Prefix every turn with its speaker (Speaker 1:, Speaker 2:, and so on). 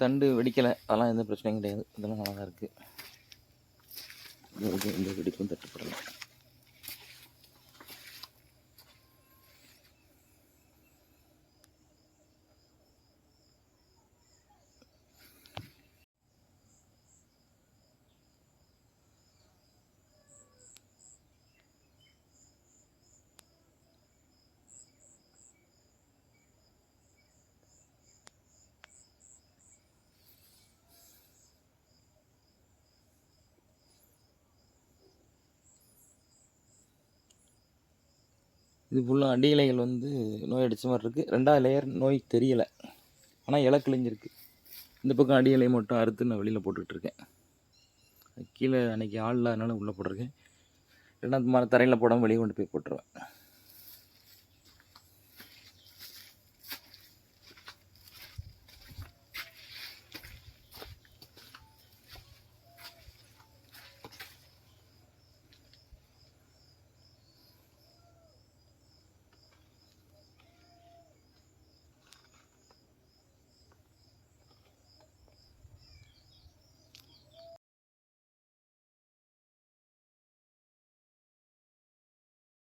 Speaker 1: தண்டு வெடிக்கலை, அதெல்லாம் எந்த பிரச்சனையும் கிடையாது. இதெல்லாம் நல்லா தான் இருக்குது. எந்த வெடிப்பும் தட்டுப்படலை. இது ஃபுல்லாக அடி இலைகள் வந்து நோய் அடித்த மாதிரி இருக்குது. 2வது லேயர் நோய் தெரியலை, ஆனால் இலை கிழிஞ்சிருக்கு. இந்த பக்கம் அடி இலை மட்டும் அறுத்து நான் வெளியில் போட்டுட்ருக்கேன். கீழே அன்றைக்கி ஆள் இல்லாதனால உள்ளே போட்டிருக்கேன். இல்லைன்னா தரையில் போடாமல் வெளியே கொண்டு போய் போட்டுருவேன்.